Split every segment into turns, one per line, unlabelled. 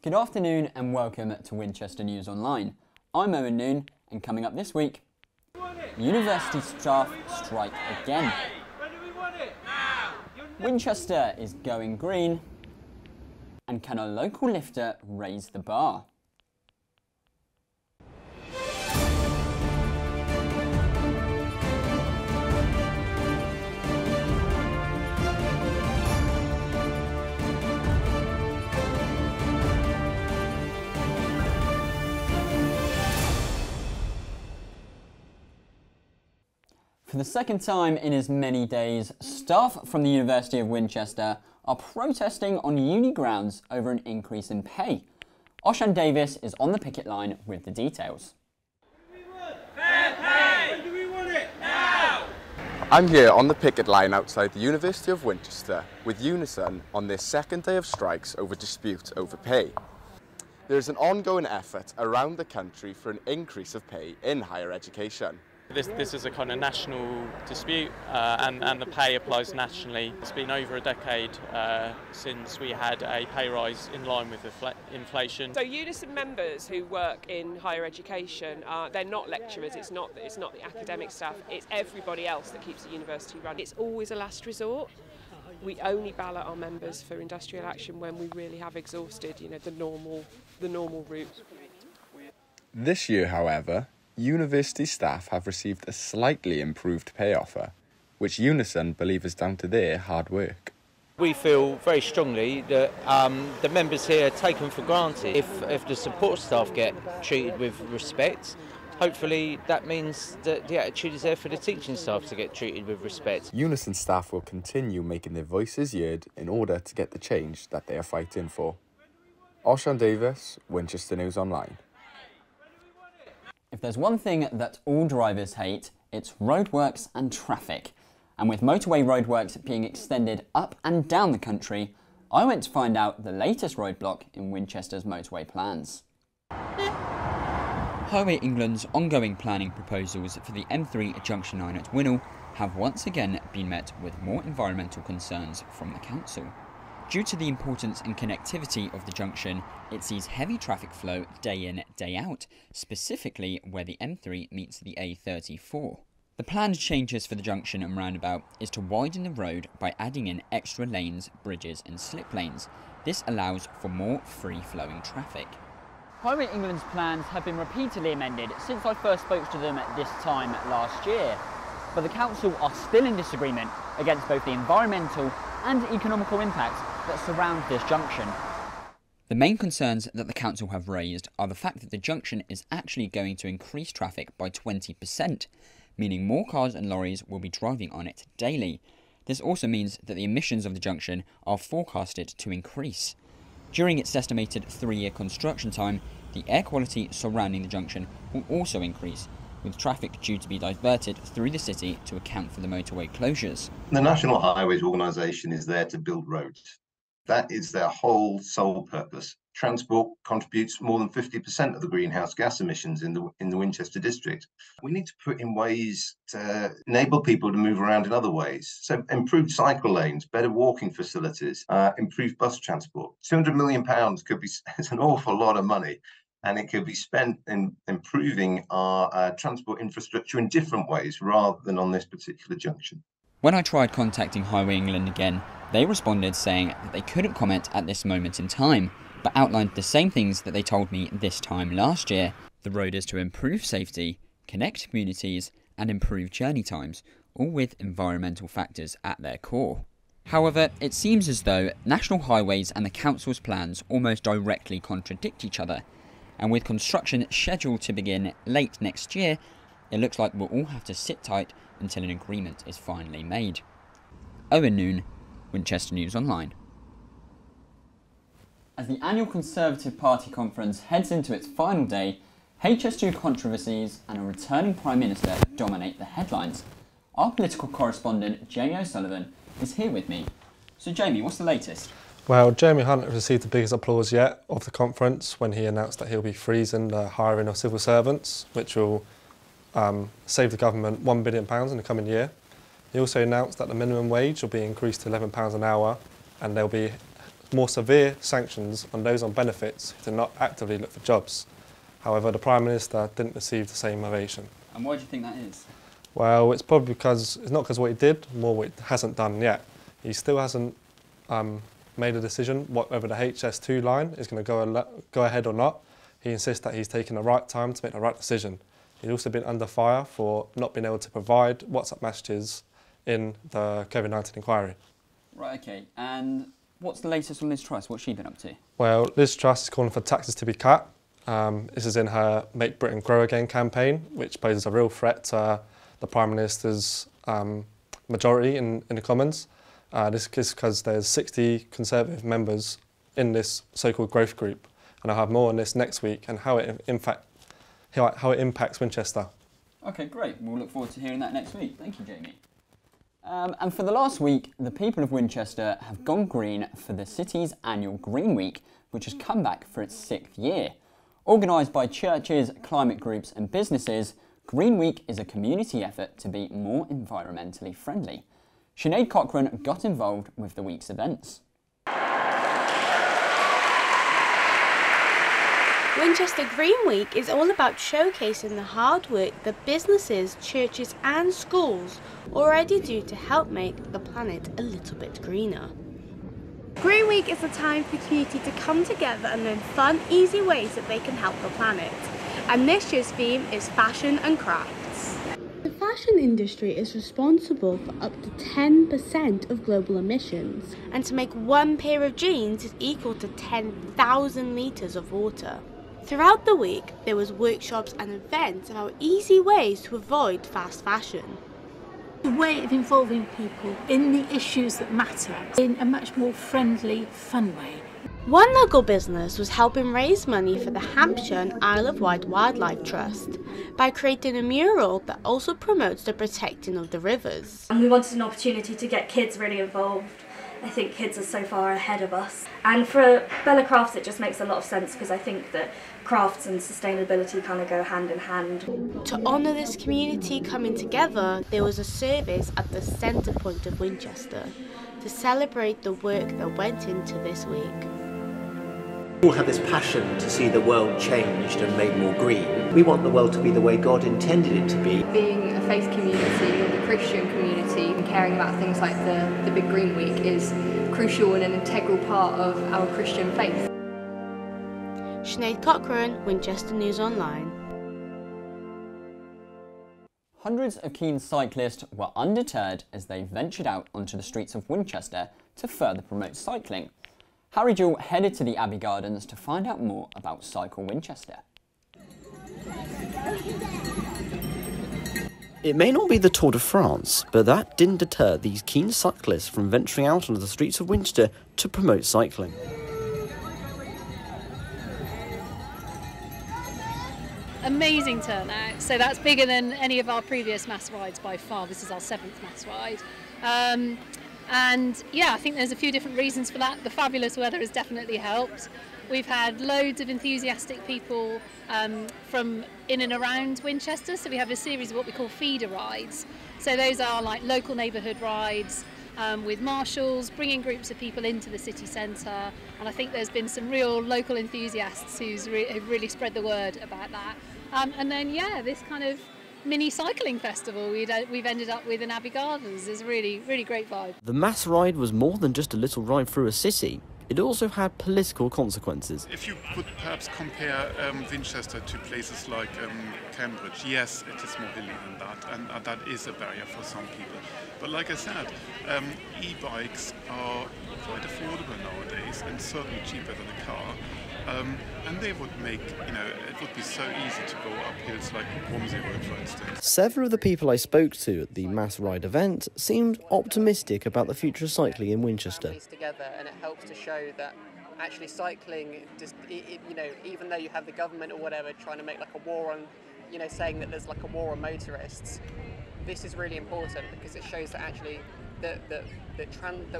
Good afternoon and welcome to Winchester News Online. I'm Owen Noon, and coming up this week, university staff strike again. Winchester is going green, and can a local lifter raise the bar? For the second time in as many days, staff from the University of Winchester are protesting on uni grounds over an increase in pay. Oshan Davis is on the picket line with the details.
Fair pay! When do we want it? Now!
I'm here on the picket line outside the University of Winchester with Unison on their second day of strikes over dispute over pay. There is an ongoing effort around the country for an increase of pay in higher education.
This is a kind of national dispute and the pay applies nationally. It's been over a decade since we had a pay rise in line with inflation.
So Unison members who work in higher education, they're not lecturers, it's not the academic staff, it's everybody else that keeps the university running. It's always a last resort. We only ballot our members for industrial action when we really have exhausted, the normal route.
This year, however, university staff have received a slightly improved pay offer, which Unison believe is down to their hard work.
We feel very strongly that the members here are taken for granted. If the support staff get treated with respect, hopefully that means that the attitude is there for the teaching staff to get treated with respect.
Unison staff will continue making their voices heard in order to get the change that they are fighting for. Oshan Davis, Winchester News Online.
If there's one thing that all drivers hate, it's roadworks and traffic. And with motorway roadworks being extended up and down the country, I went to find out the latest roadblock in Winchester's motorway plans. Highway England's ongoing planning proposals for the M3 junction line at WINOL have once again been met with more environmental concerns from the council. Due to the importance and connectivity of the junction, it sees heavy traffic flow day in, day out, specifically where the M3 meets the A34. The planned changes for the junction and roundabout is to widen the road by adding in extra lanes, bridges and slip lanes. This allows for more free-flowing traffic. Highway England's plans have been repeatedly amended since I first spoke to them at this time last year, but the council are still in disagreement against both the environmental and economical impacts that surround this junction. The main concerns that the council have raised are the fact that the junction is actually going to increase traffic by 20%, meaning more cars and lorries will be driving on it daily. This also means that the emissions of the junction are forecasted to increase. During its estimated 3-year construction time, the air quality surrounding the junction will also increase, with traffic due to be diverted through the city to account for the motorway closures.
The National Highways Organisation is there to build roads. That is their whole sole purpose. Transport contributes more than 50% of the greenhouse gas emissions in the Winchester district. We need to put in ways to enable people to move around in other ways. So improved cycle lanes, better walking facilities, improved bus transport. £200 million could be, it's an awful lot of money. And it could be spent in improving our transport infrastructure in different ways rather than on this particular junction.
When I tried contacting Highway England again, they responded saying that they couldn't comment at this moment in time, but outlined the same things that they told me this time last year. The road is to improve safety, connect communities, and improve journey times, all with environmental factors at their core. However, it seems as though National Highways and the council's plans almost directly contradict each other. And with construction scheduled to begin late next year, it looks like we'll all have to sit tight until an agreement is finally made. Owen Noon, Winchester News Online. As the annual Conservative Party conference heads into its final day, HS2 controversies and a returning Prime Minister dominate the headlines. Our political correspondent, Jamie O'Sullivan, is here with me. So Jamie, what's the latest?
Well, Jeremy Hunt received the biggest applause yet of the conference when he announced that he'll be freezing the hiring of civil servants, which will save the government £1 billion in the coming year. He also announced that the minimum wage will be increased to £11 an hour and there'll be more severe sanctions on those on benefits who did not actively look for jobs. However, the Prime Minister didn't receive the same ovation.
And why do you think that is?
Well, it's probably because, it's not because what he did, more what he hasn't done yet. He still hasn't made a decision whether the HS2 line is going to go ahead or not. He insists that he's taken the right time to make the right decision. He's also been under fire for not being able to provide WhatsApp messages in the COVID-19 inquiry.
Right, okay. And what's the latest on Liz Truss? What's she been up to?
Well, Liz Truss is calling for taxes to be cut. This is in her Make Britain Grow Again campaign, which poses a real threat to the Prime Minister's majority in the Commons. This is because there's 60 Conservative members in this so-called growth group. And I'll have more on this next week and how it impacts Winchester.
Okay, great. We'll look forward to hearing that next week. Thank you, Jamie. And for the last week, the people of Winchester have gone green for the city's annual Green Week, which has come back for its 6th year. Organised by churches, climate groups and businesses, Green Week is a community effort to be more environmentally friendly. Sinead Cochran got involved with the week's events.
Winchester Green Week is all about showcasing the hard work that businesses, churches and schools already do to help make the planet a little bit greener. Green Week is a time for the community to come together and learn fun, easy ways that they can help the planet. And this year's theme is fashion and crafts. The fashion industry is responsible for up to 10% of global emissions. And to make one pair of jeans is equal to 10,000 litres of water. Throughout the week, there was workshops and events about easy ways to avoid fast fashion.
A way of involving people in the issues that matter in a much more friendly, fun way.
One local business was helping raise money for the Hampshire and Isle of Wight Wildlife Trust by creating a mural that also promotes the protecting of the rivers.
And we wanted an opportunity to get kids really involved. I think kids are so far ahead of us. And for Bella Crafts it just makes a lot of sense because I think that crafts and sustainability kind of go hand in hand.
To honour this community coming together, there was a service at the centre point of Winchester to celebrate the work that went into this week.
We all have this passion to see the world changed and made more green. We want the world to be the way God intended it to be.
Being a faith community or the Christian community and caring about things like the Big Green Week is crucial and an integral part of our Christian faith.
Sinead Cochran, Winchester News Online.
Hundreds of keen cyclists were undeterred as they ventured out onto the streets of Winchester to further promote cycling. Harry Jewell headed to the Abbey Gardens to find out more about Cycle Winchester.
It may not be the Tour de France, but that didn't deter these keen cyclists from venturing out onto the streets of Winchester to promote cycling.
Amazing turnout, so that's bigger than any of our previous mass rides by far. This is our 7th mass ride. And yeah, I think there's a few different reasons for that. The fabulous weather has definitely helped. We've had loads of enthusiastic people from in and around Winchester, so we have a series of what we call feeder rides. So those are like local neighbourhood rides with marshals, bringing groups of people into the city centre, and I think there's been some real local enthusiasts who've really spread the word about that. And then yeah, this kind of mini cycling festival we've ended up with in Abbey Gardens is really great vibe.
The mass ride was more than just a little ride through a city. It also had political consequences.
If you could perhaps compare Winchester to places like Cambridge, yes, it is more hilly than that, and that is a barrier for some people. But like I said, e-bikes are quite affordable nowadays and certainly cheaper than a car. And they would make, it would be so easy to go up hills like Romsey Road, for instance.
Several of the people I spoke to at the mass ride event seemed optimistic about the future of cycling in Winchester.
Together, and it helps to show that actually cycling, just even though you have the government or whatever trying to make like a war on, saying that there's like a war on motorists, this is really important because it shows that actually that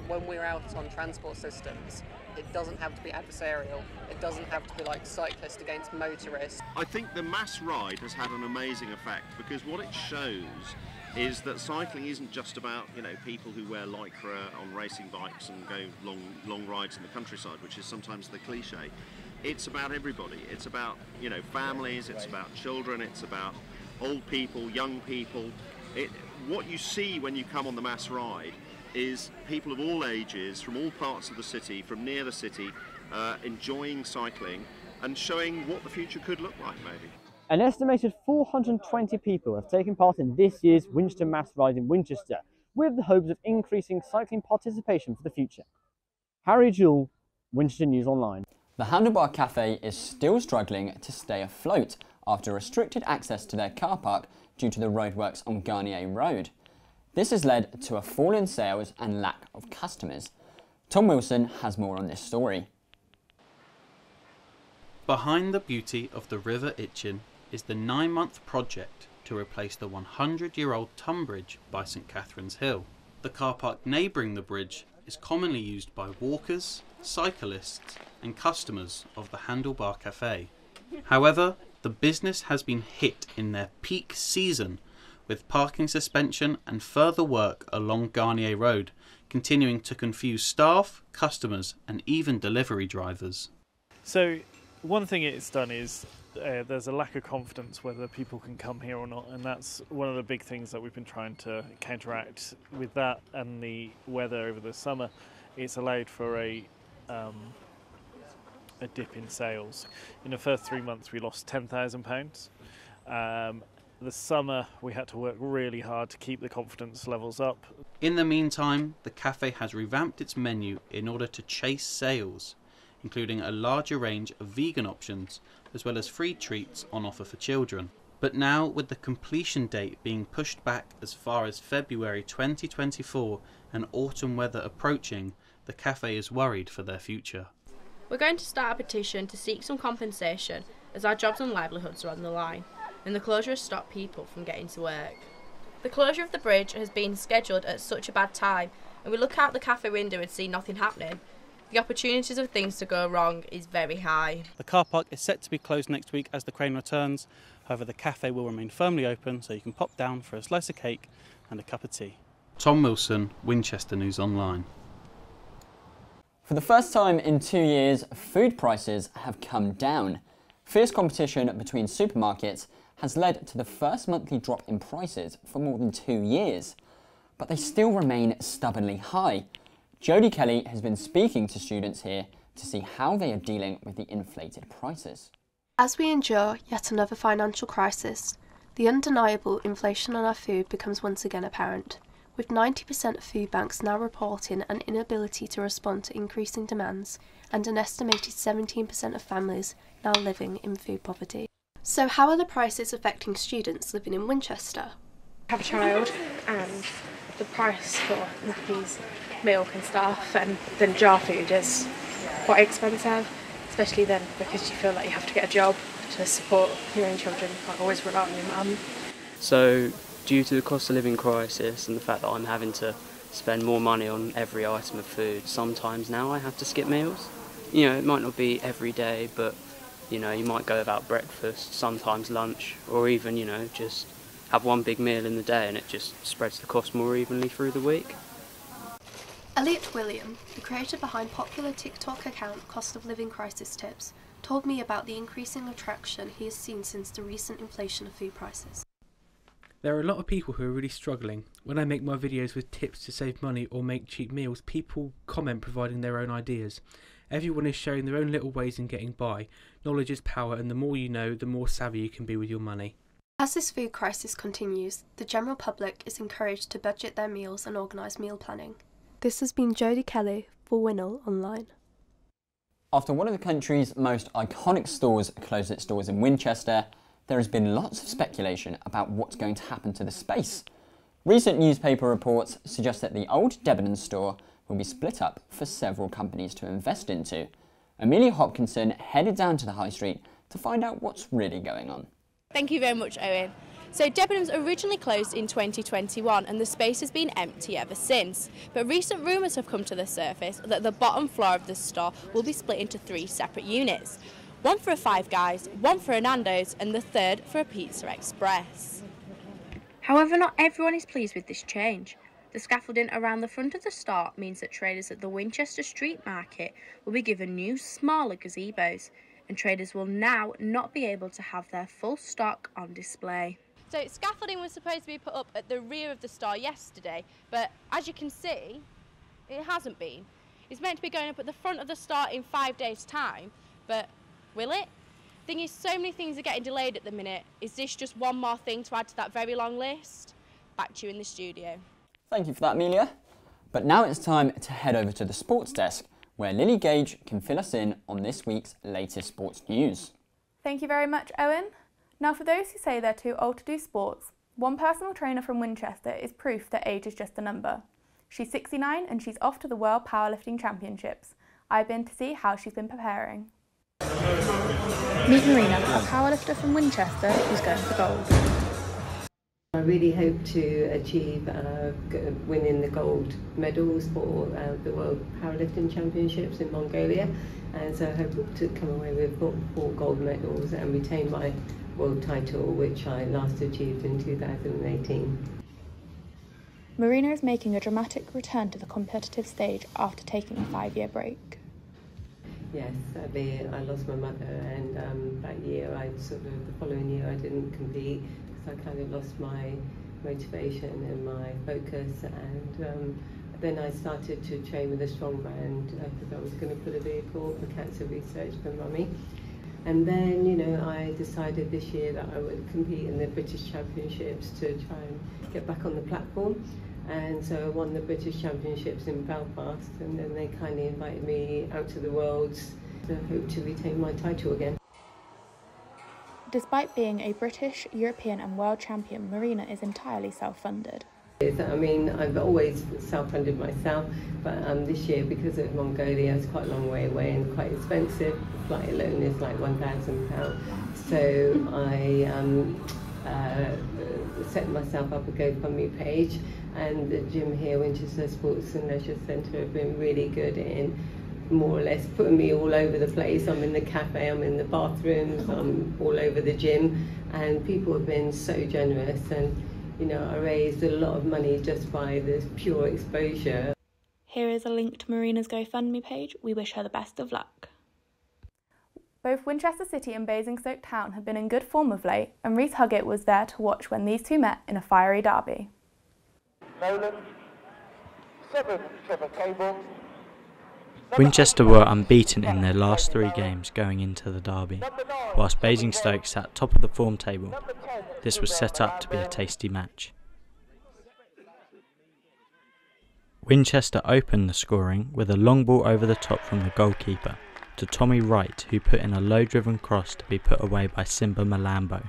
when we're out on transport systems, it doesn't have to be adversarial. It doesn't have to be like cyclist against motorists.
I think the mass ride has had an amazing effect because what it shows is that cycling isn't just about, you know, people who wear lycra on racing bikes and go long rides in the countryside, which is sometimes the cliche. It's about everybody. It's about, you know, families, it's about children, it's about old people, young people. What you see when you come on the mass ride is people of all ages, from all parts of the city, from near the city, enjoying cycling and showing what the future could look like, maybe.
An estimated 420 people have taken part in this year's Winchester Mass Ride in Winchester, with the hopes of increasing cycling participation for the future. Harry Jewell, Winchester News Online.
The Handlebar Cafe is still struggling to stay afloat after restricted access to their car park due to the roadworks on Garnier Road. This has led to a fall in sales and lack of customers. Tom Wilson has more on this story.
Behind the beauty of the River Itchen is the 9-month project to replace the 100-year-old Tunbridge by St Catherine's Hill. The car park neighbouring the bridge is commonly used by walkers, cyclists and customers of the Handlebar Cafe. However, the business has been hit in their peak season, with parking suspension and further work along Garnier Road, continuing to confuse staff, customers and even delivery drivers.
So one thing it's done is there's a lack of confidence whether people can come here or not, and that's one of the big things that we've been trying to counteract with that and the weather over the summer. It's allowed for a dip in sales. In the first 3 months we lost £10,000. The summer we had to work really hard to keep the confidence levels up.
In the meantime, the cafe has revamped its menu in order to chase sales, including a larger range of vegan options as well as free treats on offer for children. But now, with the completion date being pushed back as far as February 2024 and autumn weather approaching, the cafe is worried for their future.
We're going to start a petition to seek some compensation as our jobs and livelihoods are on the line, and the closure has stopped people from getting to work. The closure of the bridge has been scheduled at such a bad time, and we look out the cafe window and see nothing happening. The opportunities of things to go wrong is very high.
The car park is set to be closed next week as the crane returns. However, the cafe will remain firmly open, so you can pop down for a slice of cake and a cup of tea.
Tom Wilson, Winchester News Online.
For the first time in 2 years, food prices have come down. Fierce competition between supermarkets has led to the first monthly drop in prices for more than 2 years. But they still remain stubbornly high. Jodie Kelly has been speaking to students here to see how they are dealing with the inflated prices.
As we endure yet another financial crisis, the undeniable inflation on our food becomes once again apparent, with 90% of food banks now reporting an inability to respond to increasing demands and an estimated 17% of families now living in food poverty. So how are the prices affecting students living in Winchester?
I have a child and the price for these milk and stuff and then jar food is quite expensive, especially then because you feel like you have to get a job to support your own children. You can't always rely on your mum.
So due to the cost of living crisis and the fact that I'm having to spend more money on every item of food, sometimes now I have to skip meals. You know, it might not be every day, but you know, you might go without breakfast, sometimes lunch, or even, you know, just have one big meal in the day and it just spreads the cost more evenly through the week.
Elliot William, the creator behind popular TikTok account Cost of Living Crisis Tips, told me about the increasing attraction he has seen since the recent inflation of food prices.
There are a lot of people who are really struggling. When I make my videos with tips to save money or make cheap meals, people comment providing their own ideas. Everyone is sharing their own little ways in getting by. Knowledge is power, and the more you know, the more savvy you can be with your money.
As this food crisis continues, the general public is encouraged to budget their meals and organise meal planning. This has been Jodie Kelly for WINOL Online.
After one of the country's most iconic stores closed its doors in Winchester, there has been lots of speculation about what's going to happen to the space. Recent newspaper reports suggest that the old Debenhams store will be split up for several companies to invest into. Amelia Hopkinson headed down to the high street to find out what's really going on.
Thank you very much, Owen. So Debenhams originally closed in 2021 and the space has been empty ever since. But recent rumours have come to the surface that the bottom floor of the store will be split into 3 separate units. One for a Five Guys, one for a Nando's and the third for a Pizza Express. However, not everyone is pleased with this change. The scaffolding around the front of the start means that traders at the Winchester Street Market will be given new, smaller gazebos, and traders will now not be able to have their full stock on display. So scaffolding was supposed to be put up at the rear of the store yesterday, but as you can see, it hasn't been. It's meant to be going up at the front of the store in 5 days' time, but will it? Thing is, so many things are getting delayed at the minute. Is this just one more thing to add to that very long list? Back to you in the studio.
Thank you for that, Amelia. But now it's time to head over to the sports desk, where Lily Gage can fill us in on this week's latest sports news.
Thank you very much, Owen. Now, for those who say they're too old to do sports, one personal trainer from Winchester is proof that age is just a number. She's 69 and she's off to the World Powerlifting Championships. I've been to see how she's been preparing. Meet Marina, a powerlifter from Winchester who's going for gold.
I really hope to achieve winning the gold medals for the World Powerlifting Championships in Mongolia, and so I hope to come away with 4 gold medals and retain my world title, which I last achieved in 2018.
Marina is making a dramatic return to the competitive stage after taking a 5-year break.
Yes, sadly I lost my mother, and that year, the following year I didn't compete because I kind of lost my motivation and my focus, and then I started to train with a strong brand because I was going to put a vehicle for cancer research for Mummy. And then, I decided this year that I would compete in the British Championships to try and get back on the platform. And so I won the British Championships in Belfast, and then they kindly invited me out to the Worlds to hope to retain my title again.
Despite being a British, European and World Champion, Marina is entirely self-funded.
I mean, I've always self-funded myself, but this year, because of Mongolia, it's quite a long way away and quite expensive. The flight alone is like £1,000. So I set myself up a GoFundMe page, and the gym here, Winchester Sports and Leisure Centre, have been really good in more or less putting me all over the place. I'm in the cafe, I'm in the bathrooms, I'm all over the gym, and people have been so generous, and I raised a lot of money just by this pure exposure.
Here is a link to Marina's GoFundMe page. We wish her the best of luck. Both Winchester City and Basingstoke Town have been in good form of late, and Reece Huggett was there to watch when these two met in a fiery derby.
Nolan, 7 Trevor Cable.
Winchester were unbeaten in their last 3 games going into the derby, whilst Basingstoke sat top of the form table. This was set up to be a tasty match. Winchester opened the scoring with a long ball over the top from the goalkeeper to Tommy Wright, who put in a low-driven cross to be put away by Simba Malambo.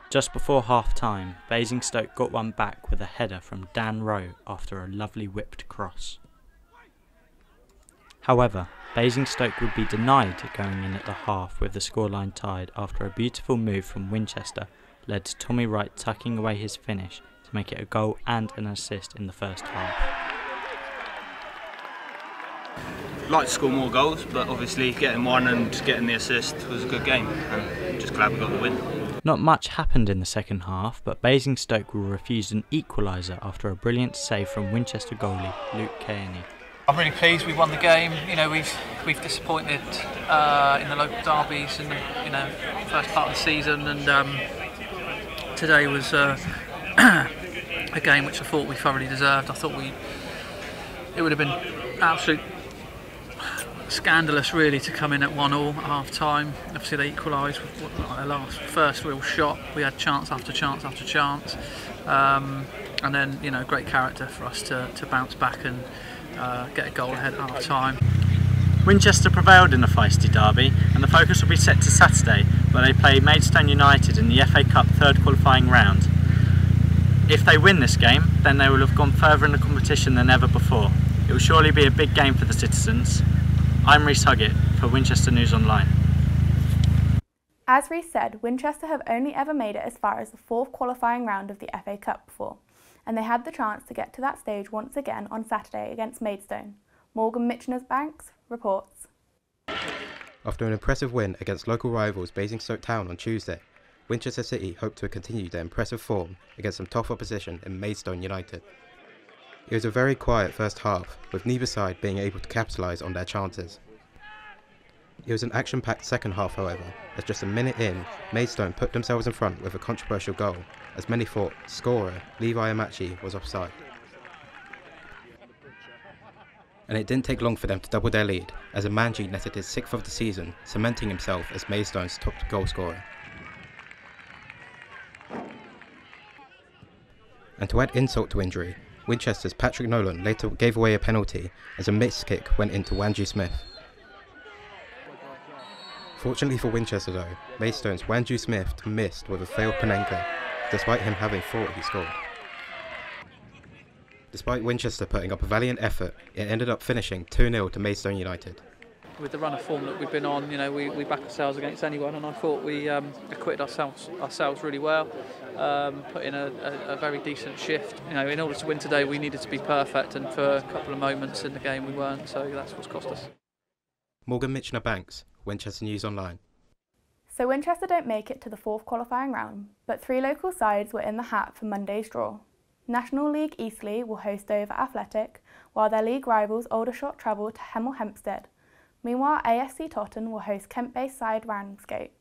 Just before half-time, Basingstoke got one back with a header from Dan Rowe after a lovely whipped cross. However, Basingstoke would be denied going in at the half with the scoreline tied after a beautiful move from Winchester led to Tommy Wright tucking away his finish to make it a goal and an assist in the first half.
Like to score more goals, but obviously getting one and getting the assist was a good game, and just glad we got the win.
Not much happened in the second half, but Basingstoke were refused an equaliser after a brilliant save from Winchester goalie Luke Kearney.
I'm really pleased we won the game. We've disappointed in the local derbies in the first part of the season, and today was a game which I thought we thoroughly deserved. I thought it would have been absolute scandalous really to come in at 1-1 at half time. Obviously they equalised with their first real shot. We had chance after chance after chance, and then great character for us to bounce back and get a goal ahead at half time.
Winchester prevailed in the feisty derby, and the focus will be set to Saturday, where they play Maidstone United in the FA Cup third qualifying round. If they win this game, then they will have gone further in the competition than ever before. It will surely be a big game for the citizens. I'm Reece Huggett for Winchester News Online.
As Reece said, Winchester have only ever made it as far as the 4th qualifying round of the FA Cup before, and they had the chance to get to that stage once again on Saturday against Maidstone. Morgan Mitcheners-Banks reports.
After an impressive win against local rivals Basingstoke Town on Tuesday, Winchester City hoped to continue their impressive form against some tough opposition in Maidstone United. It was a very quiet first half, with neither side being able to capitalise on their chances. It was an action-packed second half, however, as just a minute in, Maidstone put themselves in front with a controversial goal, as many thought scorer Levi Amachi was offside. And it didn't take long for them to double their lead, as Amanji netted his 6th of the season, cementing himself as Maidstone's top goal scorer. And to add insult to injury, Winchester's Patrick Nolan later gave away a penalty as a missed kick went into Wanju Smith. Fortunately for Winchester though, Maidstone's Wanju Smith missed with a failed Panenka, despite him having thought he scored. Despite Winchester putting up a valiant effort, it ended up finishing 2-0 to Maidstone United.
With the run of form that we've been on, you know, we back ourselves against anyone, and I thought we acquitted ourselves really well. Put in a very decent shift. You know, in order to win today, we needed to be perfect, and for a couple of moments in the game, we weren't. So that's what's cost us.
Morgan Mitchener-Banks, Winchester News Online.
So Winchester don't make it to the 4th qualifying round, but 3 local sides were in the hat for Monday's draw. National League Eastleigh will host Dover Athletic, while their league rivals Aldershot travel to Hemel Hempstead. Meanwhile, ASC Totton will host Kent-based side Ramsgate.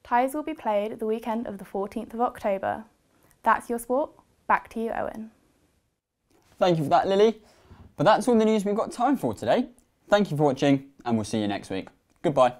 Ties will be played the weekend of the 14th of October. That's your sport. Back to you, Owen.
Thank you for that, Lily. But that's all the news we've got time for today. Thank you for watching, and we'll see you next week. Goodbye.